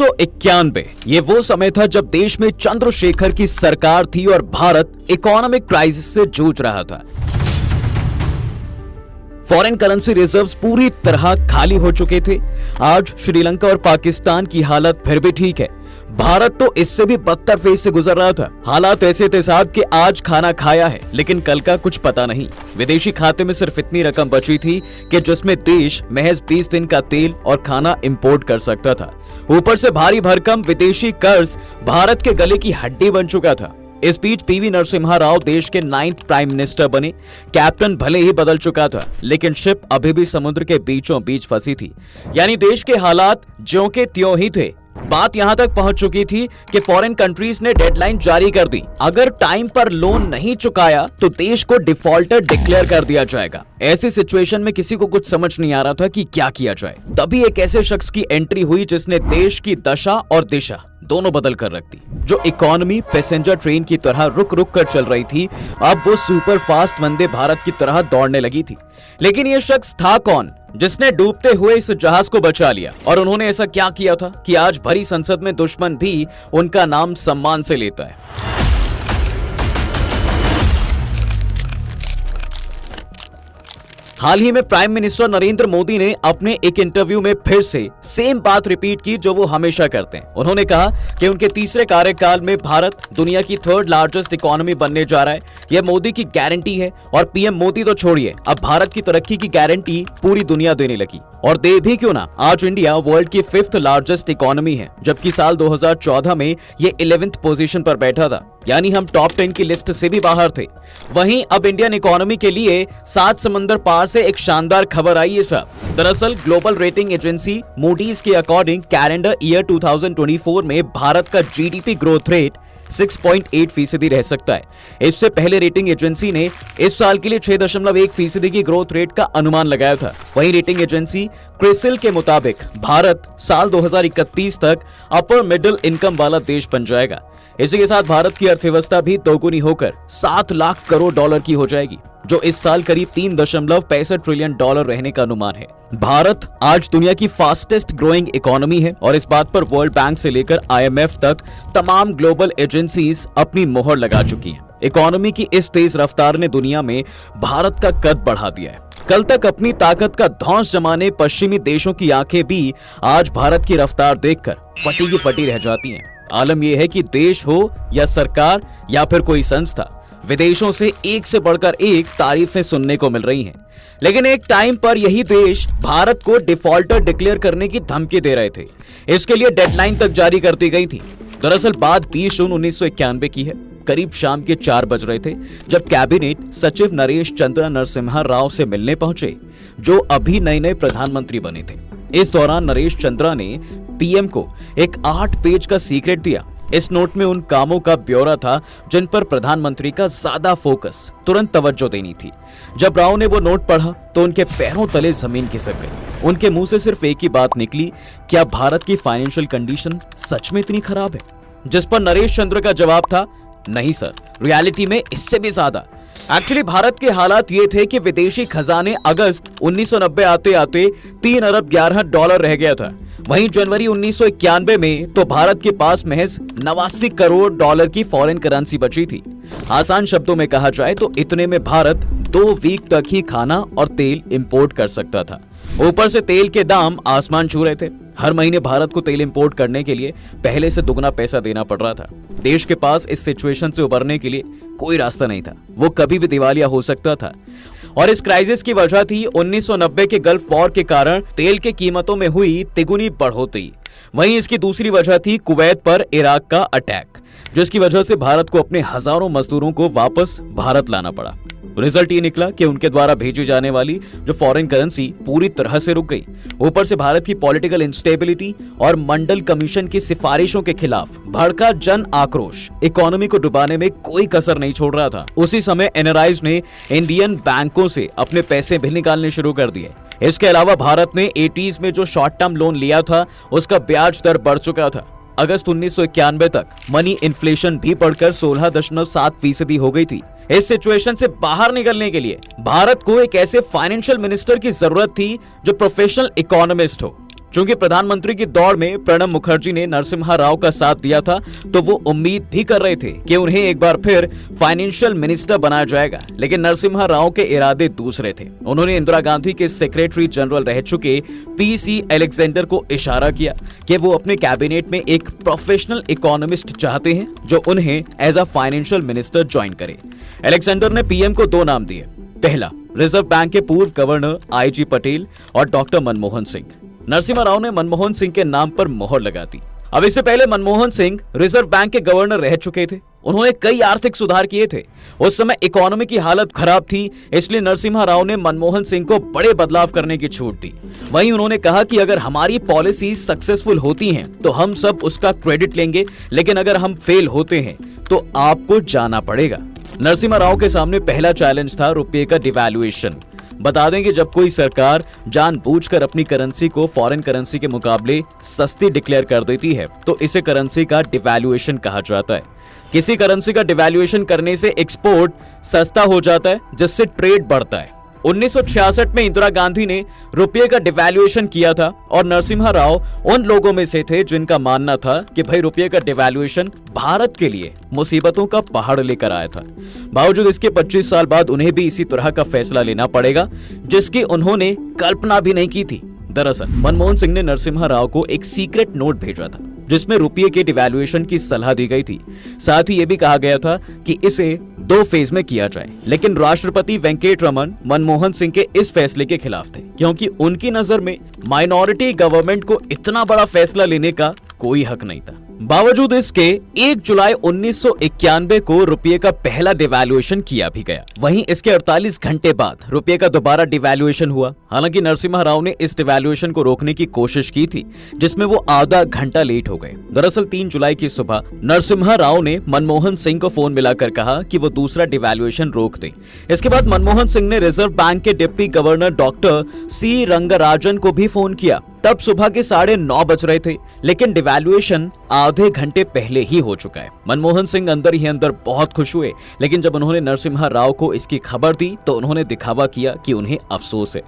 1991 ये वो समय था जब देश में चंद्रशेखर की सरकार थी और भारत इकोनॉमिक क्राइसिस से जूझ रहा था। फॉरेन करेंसी रिजर्व्स पूरी तरह खाली हो चुके थे। आज श्रीलंका और पाकिस्तान की हालत फिर भी ठीक है, भारत तो इससे भी बदतर फेज से गुजर रहा था। हालात ऐसे थे साहब कि आज खाना खाया है लेकिन कल का कुछ पता नहीं। विदेशी खाते में सिर्फ इतनी रकम बची थी कि जिसमें देश महज 20 दिन का तेल और खाना इंपोर्ट कर सकता था। ऊपर से भारी भरकम विदेशी कर्ज भारत के गले की हड्डी बन चुका था। इस बीच पीवी नरसिम्हा राव देश के 9th प्राइम मिनिस्टर बने। कैप्टन भले ही बदल चुका था लेकिन शिप अभी भी समुद्र के बीचों बीच फंसी थी, यानी देश के हालात ज्यों के त्यों ही थे। बात यहां तक पहुंच चुकी थी कि फॉरेन कंट्रीज ने डेडलाइन जारी कर दी, अगर टाइम पर लोन नहीं चुकाया तो देश को डिफॉल्टर डिक्लेयर कर दिया जाएगा। ऐसी सिचुएशन में किसी को कुछ समझ नहीं आ रहा था कि क्या किया जाए। तभी एक ऐसे शख्स की एंट्री हुई जिसने देश की दशा और दिशा दोनों बदल कर रख दी। जो इकोनॉमी पैसेंजर ट्रेन की तरह रुक रुक कर चल रही थी, अब वो सुपर फास्ट वंदे भारत की तरह दौड़ने लगी थी। लेकिन ये शख्स था कौन जिसने डूबते हुए इस जहाज को बचा लिया, और उन्होंने ऐसा क्या किया था कि आज भरी संसद में दुश्मन भी उनका नाम सम्मान से लेता है। हाल ही में प्राइम मिनिस्टर नरेंद्र मोदी ने अपने एक इंटरव्यू में फिर से सेम बात रिपीट की जो वो हमेशा करते हैं। उन्होंने कहा कि उनके तीसरे कार्यकाल में भारत दुनिया की 3rd लार्जेस्ट इकोनॉमी बनने जा रहा है। यह मोदी की गारंटी है, और पीएम मोदी तो छोड़िए, अब भारत की तरक्की की गारंटी पूरी दुनिया देने लगी। और दे भी क्यों ना, आज इंडिया वर्ल्ड की 5th लार्जेस्ट इकोनॉमी है, जबकि साल 2014 में ये 11th पोजीशन पर बैठा था, यानी हम टॉप 10 की लिस्ट से भी बाहर थे। वहीं अब इंडियन इकोनॉमी के लिए 7 समंदर पार से एक शानदार खबर आई है साहब। दरअसल ग्लोबल रेटिंग एजेंसी मूडीज के अकॉर्डिंग कैलेंडर ईयर 2024 में भारत का जीडीपी ग्रोथ रेट 6.8% रह सकता है। इससे पहले रेटिंग एजेंसी ने इस साल के लिए 6.1% की ग्रोथ रेट का अनुमान लगाया था। वहीं रेटिंग एजेंसी क्रिसिल के मुताबिक भारत साल 2031 तक अपर मिडिल इनकम वाला देश बन जाएगा। इसी के साथ भारत की अर्थव्यवस्था भी दोगुनी होकर 7 लाख करोड़ डॉलर की हो जाएगी, जो इस साल करीब 3.65 ट्रिलियन डॉलर रहने का अनुमान है। भारत आज दुनिया की फास्टेस्ट ग्रोइंग इकोनॉमी है, और इस बात पर वर्ल्ड बैंक से लेकर IMF तक तमाम ग्लोबल एजेंसीज अपनी मोहर लगा चुकी हैं। इकोनॉमी की इस तेज रफ्तार ने दुनिया में भारत का कद बढ़ा दिया है। कल तक अपनी ताकत का धौंस जमाने पश्चिमी देशों की आंखें भी आज भारत की रफ्तार देखकर फटी की फटी रह जाती हैं। आलम यह है कि देश हो या सरकार या फिर कोई संस्था, विदेशों से एक से बढ़कर एक तारीफें सुनने को मिल रही हैं। लेकिन एक टाइम पर यही देश भारत को डिफॉल्टर डिक्लेयर करने की धमकी दे रहे थे। इसके लिए डेडलाइन तक जारी कर दी गई थी। दरअसल बात 20 जून 1991 की है। करीब शाम के 4 बज रहे थे जब कैबिनेट सचिव नरेश चंद्र नरसिम्हा राव से मिलने पहुंचे, जो अभी नए प्रधानमंत्री बने थे। इस दौरान नरेश चंद्रा ने पीएम को एक 8 पेज का सीक्रेट दिया। इस नोट में उन कामों का ब्यौरा था जिन पर प्रधानमंत्री का ज्यादा फोकस, तुरंत तवज्जो देनी थी। जब राव ने वो नोट पढ़ा तो उनके पैरों तले जमीन खिसक गई। उनके मुंह से सिर्फ एक ही बात निकली, क्या भारत की फाइनेंशियल कंडीशन सच में इतनी खराब है? जिस पर नरेश चंद्र का जवाब था, नहीं सर, रियलिटी में इससे भी ज्यादा। एक्चुअली भारत के हालात ये थे कि विदेशी खजाने अगस्त 1990 आते आते 3 अरब 11 डॉलर रह गया था। वहीं जनवरी 1991 में तो भारत के पास महज 89 करोड़ डॉलर की फॉरेन करेंसी बची थी। आसान शब्दों में कहा जाए तो इतने में भारत 2 वीक तक ही खाना और तेल इंपोर्ट कर सकता था। ऊपर से तेल के दाम आसमान छू रहे थे। हर महीने भारत को तेल इंपोर्ट करने के लिए पहले से दुगना पैसा देना पड़ रहा था। देश के पास इस सिचुएशन से उबरने के लिए कोई रास्ता नहीं था। वो कभी भी दिवालिया हो सकता था, और इस क्राइसिस की वजह थी 1990 के गल्फ वॉर के कारण तेल की कीमतों में हुई तिगुनी बढ़ोतरी। वहीं इसकी दूसरी वजह थी कुवैत पर इराक का अटैक, जिसकी वजह से भारत को अपने हजारों मजदूरों को वापस भारत लाना पड़ा। रिजल्ट ये निकला कि उनके द्वारा भेजी जाने वाली जो फॉरेन करेंसी पूरी तरह से रुक गई। ऊपर से भारत की पॉलिटिकल इंस्टेबिलिटी और मंडल कमीशन की सिफारिशों के खिलाफ भड़का जन आक्रोश इकोनॉमी को डुबाने में कोई कसर नहीं छोड़ रहा था। उसी समय एनआरआईज ने इंडियन बैंकों से अपने पैसे भी निकालने शुरू कर दिए। इसके अलावा भारत ने 80s में जो शॉर्ट टर्म लोन लिया था उसका ब्याज दर बढ़ चुका था। अगस्त 1991 तक मनी इन्फ्लेशन भी बढ़कर 16.7% हो गई थी। इस सिचुएशन से बाहर निकलने के लिए भारत को एक ऐसे फाइनेंशियल मिनिस्टर की जरूरत थी जो प्रोफेशनल इकोनॉमिस्ट हो, चूंकि प्रधानमंत्री की दौड़ में प्रणब मुखर्जी ने नरसिम्हा राव का साथ दिया था, तो वो उम्मीद भी कर रहे थे कि उन्हें एक बार फिर फाइनेंशियल मिनिस्टर बनाया जाएगा। लेकिन नरसिम्हा राव के इरादे दूसरे थे। उन्होंने इंदिरा गांधी के सेक्रेटरी जनरल रह चुके पीसी अलेक्जेंडर को इशारा किया कि वो अपने कैबिनेट में एक प्रोफेशनल इकोनॉमिस्ट चाहते हैं जो उन्हें as a financial minister join करे। अलेक्जेंडर ने पीएम को 2 नाम दिए। पहला, रिजर्व बैंक के पूर्व गवर्नर आईजी पटेल और डॉक्टर मनमोहन सिंह। नरसिम्हा राव ने मनमोहन सिंह के नाम पर मोहर लगा दी। अब इससे पहले मनमोहन सिंह रिजर्व बैंक के गवर्नर रह चुके थे। उन्होंने कई आर्थिक सुधार किए थे। उस समय इकोनॉमी की हालत खराब थी, इसलिए नरसिम्हा राव ने मनमोहन सिंह को बड़े बदलाव करने की छूट दी। वहीं उन्होंने कहा कि अगर हमारी पॉलिसी सक्सेसफुल होती हैं तो हम सब उसका क्रेडिट लेंगे, लेकिन अगर हम फेल होते हैं तो आपको जाना पड़ेगा। नरसिम्हा राव के सामने पहला चैलेंज था रुपये का डिवैल्यूएशन। बता दें कि जब कोई सरकार जानबूझकर अपनी करेंसी को फॉरेन करेंसी के मुकाबले सस्ती डिक्लेयर कर देती है तो इसे करेंसी का डिवैल्यूएशन कहा जाता है। किसी करेंसी का डिवैल्यूएशन करने से एक्सपोर्ट सस्ता हो जाता है, जिससे ट्रेड बढ़ता है। 1966 में इंदिरा गांधी ने रुपये का डिवैल्यूएशन किया था और नरसिम्हा राव उन लोगों में से थे जिनका मानना था कि भाई रुपये का डिवैल्यूएशन भारत के लिए मुसीबतों का पहाड़ लेकर आया था। बावजूद इसके 25 साल बाद उन्हें भी इसी तरह का फैसला लेना पड़ेगा जिसकी उन्होंने कल्पना भी नहीं की थी। दरअसल मनमोहन सिंह ने नरसिम्हा राव को एक सीक्रेट नोट भेजा था जिसमें रुपये के डिवैल्यूएशन की सलाह दी गई थी। साथ ही यह भी कहा गया था कि इसे 2 फेज में किया जाए। लेकिन राष्ट्रपति वेंकट रमन मनमोहन सिंह के इस फैसले के खिलाफ थे, क्योंकि उनकी नजर में माइनॉरिटी गवर्नमेंट को इतना बड़ा फैसला लेने का कोई हक नहीं था। बावजूद इसके 1 जुलाई 1991 को रुपये का पहला डिवैल्यूएशन किया भी गया। वहीं इसके 48 घंटे बाद रुपये का दोबारा डिवैल्यूएशन हुआ। हालांकि नरसिम्हा राव ने इस डिवैल्यूएशन को रोकने की कोशिश की थी, जिसमें वो आधा घंटा लेट हो गए। दरअसल 3 जुलाई की सुबह नरसिम्हा राव ने मनमोहन सिंह को फोन मिलाकर कहा कि वो दूसरा डिवैल्यूएशन रोक दे। इसके बाद मनमोहन सिंह ने रिजर्व बैंक के deputy governor doctor C Rangarajan को भी फोन किया। तब सुबह के 9:30 बज रहे थे, लेकिन डिवैल्यूएशन आधे घंटे पहले ही हो चुका है। मनमोहन सिंह अंदर ही अंदर बहुत खुश हुए, लेकिन जब उन्होंने नरसिम्हा राव को इसकी खबर दी तो उन्होंने दिखावा किया कि उन्हें अफसोस है।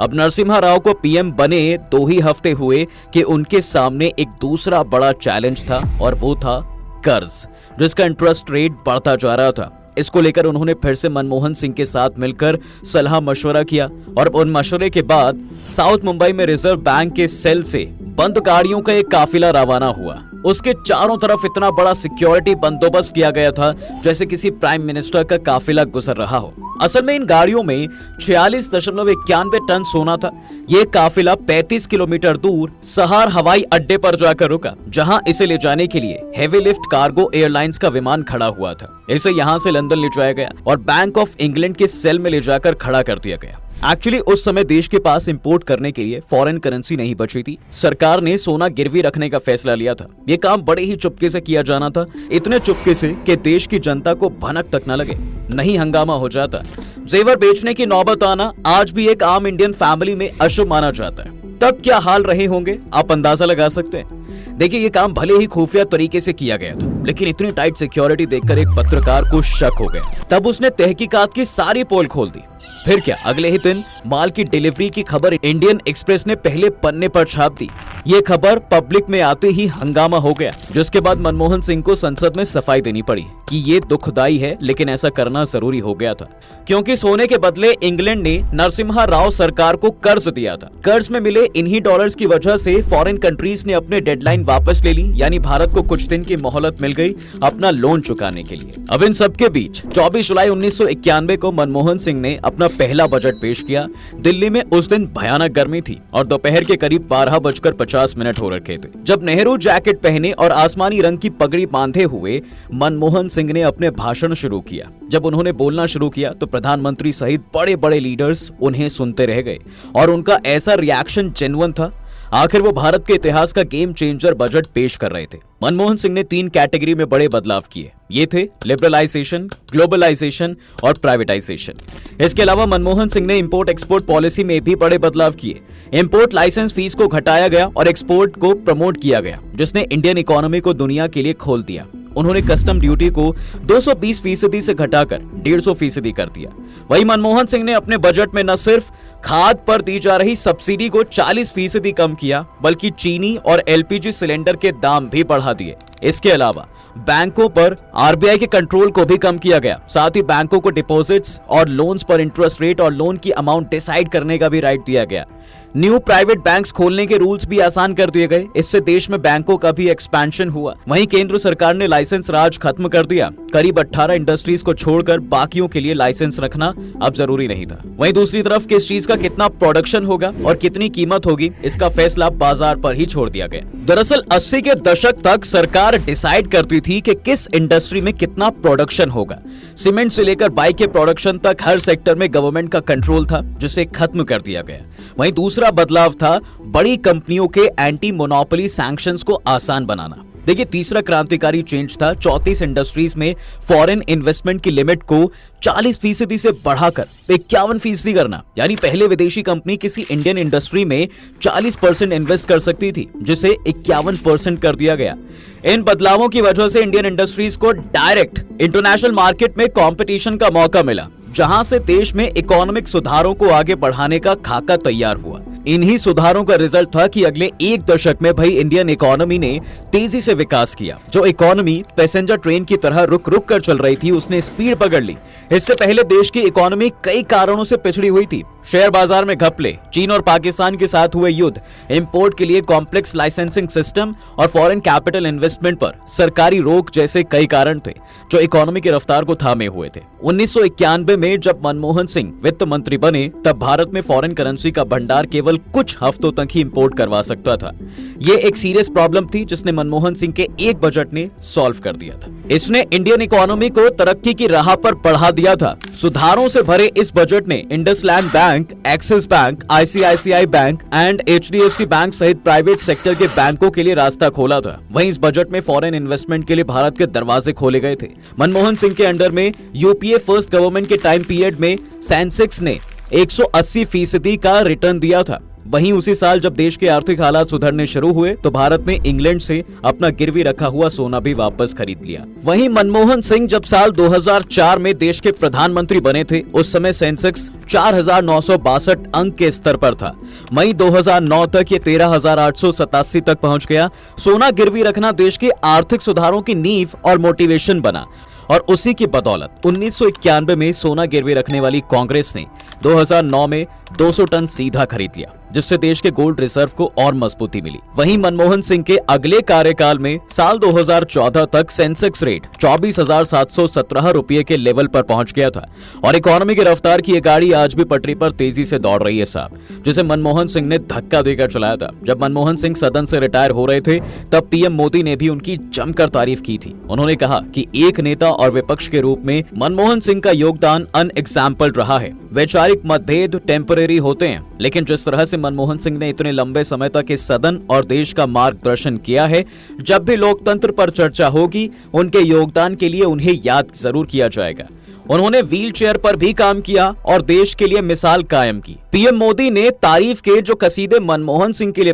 अब नरसिम्हा राव को पीएम बने 2 ही हफ्ते हुए कि उनके सामने एक दूसरा बड़ा चैलेंज था और वो था कर्ज, जिसका इंटरेस्ट रेट बढ़ता जा रहा था। इसको लेकर उन्होंने फिर से मनमोहन सिंह के साथ मिलकर सलाह मशवरा किया और उन मशवरे के बाद साउथ मुंबई में रिजर्व बैंक के सेल से बंद गाड़ियों का एक काफिला रवाना हुआ। उसके चारों तरफ इतना बड़ा सिक्योरिटी बंदोबस्त किया गया था जैसे किसी प्राइम मिनिस्टर का काफिला गुजर रहा हो। असल में इन गाड़ियों में 46.91 टन सोना था। ये काफिला 35 किलोमीटर दूर सहार हवाई अड्डे पर जाकर रुका, जहां इसे ले जाने के लिए हेवी लिफ्ट कार्गो एयरलाइंस का विमान खड़ा हुआ था। इसे यहां से लंदन ले जाया गया और बैंक ऑफ इंग्लैंड के सेल में ले जाकर खड़ा कर दिया गया। एक्चुअली उस समय देश के पास इंपोर्ट करने के लिए फॉरेन करेंसी नहीं बची थी। सरकार ने सोना गिरवी रखने का फैसला लिया था। ये काम बड़े ही चुपके से किया जाना था, इतने चुपके से कि देश की जनता को भनक तक न लगे, नहीं हंगामा हो जाता। जेवर बेचने की नौबत आना आज भी एक आम इंडियन फैमिली में अशुभ माना जाता है। तब क्या हाल रहे होंगे आप अंदाजा लगा सकते हैं। देखिए, ये काम भले ही खुफिया तरीके से किया गया था, लेकिन इतनी टाइट सिक्योरिटी देखकर एक पत्रकार को शक हो गया। तब उसने तहकीकात की सारी पोल खोल दी। फिर क्या, अगले ही दिन माल की डिलीवरी की खबर इंडियन एक्सप्रेस ने पहले पन्ने पर छाप दी। ये खबर पब्लिक में आते ही हंगामा हो गया, जिसके बाद मनमोहन सिंह को संसद में सफाई देनी पड़ी कि ये दुखदाई है, लेकिन ऐसा करना जरूरी हो गया था, क्योंकि सोने के बदले इंग्लैंड ने नरसिम्हा राव सरकार को कर्ज दिया था। कर्ज में मिले इन्हीं डॉलर्स की वजह से फॉरेन कंट्रीज ने अपने डेडलाइन वापस ले ली, यानी भारत को कुछ दिन की मोहलत मिल गई अपना लोन चुकाने के लिए। अब इन सबके बीच 24 जुलाई 1991 को मनमोहन सिंह ने अपना पहला बजट पेश किया। दिल्ली में उस दिन भयानक गर्मी थी और दोपहर के करीब 12:50 हो रखे थे, जब नेहरू जैकेट पहने और आसमानी रंग की पगड़ी बांधे हुए मनमोहन सिंह ने अपने भाषण शुरू किया। जब उन्होंने बोलना शुरू किया तो प्रधानमंत्री सहित बड़े बड़े लीडर्स उन्हें सुनते रह गए और उनका ऐसा रिएक्शन जेन्युइन था। आखिर वो भारत के इतिहास का गेम चेंजर बजट पेश कर रहे थे। मनमोहन सिंह ने 3 कैटेगरी में बड़े बदलाव किए। ये थे लिबरलाइजेशन, ग्लोबलाइजेशन और प्राइवेटाइजेशन। इसके अलावा मनमोहन सिंह ने इंपोर्ट एक्सपोर्ट पॉलिसी में भी बड़े बदलाव किए। इंपोर्ट लाइसेंस फीस को घटाया गया और एक्सपोर्ट को प्रमोट किया गया, जिसने इंडियन इकोनॉमी को दुनिया के लिए खोल दिया। उन्होंने कस्टम ड्यूटी को 220% से घटाकर 150% कर दिया। वही मनमोहन सिंह ने अपने बजट में न सिर्फ खाद पर दी जा रही सब्सिडी को 40% कम किया, बल्कि चीनी और एलपीजी सिलेंडर के दाम भी बढ़ा दिए। इसके अलावा बैंकों पर आरबीआई के कंट्रोल को भी कम किया गया। साथ ही बैंकों को डिपॉजिट्स और लोन्स पर इंटरेस्ट रेट और लोन की अमाउंट डिसाइड करने का भी राइट दिया गया। न्यू प्राइवेट बैंक्स खोलने के रूल्स भी आसान कर दिए गए। इससे देश में बैंकों का भी एक्सपेंशन हुआ। वहीं केंद्र सरकार ने लाइसेंस राज खत्म कर दिया। करीब 18 इंडस्ट्रीज को छोड़कर बाकियों के लिए लाइसेंस रखना अब जरूरी नहीं था। वहीं दूसरी तरफ किस चीज का कितना प्रोडक्शन होगा और कितनी कीमत होगी, इसका फैसला बाजार पर ही छोड़ दिया गया। दरअसल 80 के दशक तक सरकार डिसाइड करती थी कि किस इंडस्ट्री में कितना प्रोडक्शन होगा। सीमेंट से लेकर बाइक के प्रोडक्शन तक हर सेक्टर में गवर्नमेंट का कंट्रोल था, जिसे खत्म कर दिया गया। वहीं दूसरा बदलाव था बड़ी कंपनियों के एंटी मोनोपोली सैंक्शंस को आसान बनाना। देखिए, तीसरा क्रांतिकारी चेंज था 34 इंडस्ट्रीज में फॉरेन इन्वेस्टमेंट की लिमिट को 40% से बढ़ाकर 51% करना। यानी पहले विदेशी कंपनी किसी इंडियन इंडस्ट्री में 40% इन्वेस्ट कर सकती थी, जिसे 51% कर दिया गया। इन बदलावों की वजह से इंडियन इंडस्ट्रीज को डायरेक्ट इंटरनेशनल मार्केट में कंपटीशन का मौका मिला, जहां से देश में इकोनॉमिक सुधारों को आगे बढ़ाने का खाका तैयार हुआ। इन्हीं सुधारों का रिजल्ट था कि अगले एक दशक में भाई इंडियन इकोनॉमी ने तेजी से विकास किया। जो इकोनॉमी पैसेंजर ट्रेन की तरह रुक रुक कर चल रही थी, उसने स्पीड पकड़ ली। इससे पहले देश की इकोनॉमी कई कारणों से पिछड़ी हुई थी। शेयर बाजार में घपले, चीन और पाकिस्तान के साथ हुए युद्ध, इंपोर्ट के लिए कॉम्प्लेक्स लाइसेंसिंग सिस्टम और फॉरेन कैपिटल इन्वेस्टमेंट पर सरकारी रोक जैसे कई कारण थे जो इकोनॉमी की रफ्तार को थामे हुए थे। 1991 में जब मनमोहन सिंह वित्त मंत्री बने, तब भारत में फॉरेन करेंसी का भंडार केवल कुछ हफ्तों तक ही इंपोर्ट करवा सकता था। ये एक सीरियस प्रॉब्लम थी जिसने मनमोहन सिंह के एक बजट ने सॉल्व कर दिया था। इसने इंडियन इकोनॉमी को तरक्की की राह पर बढ़ा दिया था। सुधारों से भरे इस बजट ने IndusInd bank, axis bank, ICICI bank and HDFC bank सहित प्राइवेट सेक्टर के बैंकों के लिए रास्ता खोला था। वहीं इस बजट में फॉरेन इन्वेस्टमेंट के लिए भारत के दरवाजे खोले गए थे। मनमोहन सिंह के अंडर में यूपीए फर्स्ट गवर्नमेंट के टाइम पीरियड में सेंसेक्स ने 180% का रिटर्न दिया था। वहीं उसी साल जब देश के आर्थिक हालात सुधरने शुरू हुए तो भारत ने इंग्लैंड से अपना गिरवी रखा हुआ सोना भी वापस खरीद लिया। वहीं मनमोहन सिंह जब साल 2004 में देश के प्रधानमंत्री बने थे, उस समय सेंसेक्स 4,962 अंक के स्तर पर था। मई 2009 तक ये 13,887 तक पहुंच गया। सोना गिरवी रखना देश के आर्थिक सुधारों की नींव और मोटिवेशन बना और उसी की बदौलत 1991 में सोना गिरवी रखने वाली कांग्रेस ने 2009 में 200 टन सीधा खरीद लिया, जिससे देश के गोल्ड रिजर्व को और मजबूती मिली। वहीं मनमोहन सिंह के अगले कार्यकाल में साल 2014 तक सेंसेक्स रेट 24,717 रुपये के लेवल पर पहुंच गया था और इकोनॉमी की रफ्तार की ये गाड़ी आज भी पटरी पर तेजी से दौड़ रही है साहब, जिसे मनमोहन सिंह ने धक्का देकर चलाया था। जब मनमोहन सिंह सदन से रिटायर हो रहे थे, तब पीएम मोदी ने भी उनकी जमकर तारीफ की थी। उन्होंने कहा कि एक नेता और विपक्ष के रूप में मनमोहन सिंह का योगदान अनएग्जाम्पल रहा है। वैचारिक मतभेद टेम्परेरी होते हैं, लेकिन जिस तरह से मनमोहन सिंह ने इतने लंबे समय तक इस सदन और देश का मार्गदर्शन किया है, जब भी लोकतंत्र पर चर्चा होगी, उनके योगदान के लिए उन्हें याद जरूर किया जाएगा। उन्होंने व्हील चेयर पर भी काम किया और देश के लिए मिसाल कायम की। पीएम मोदी ने तारीफ के जो कसीदे मनमोहन सिंह के लिए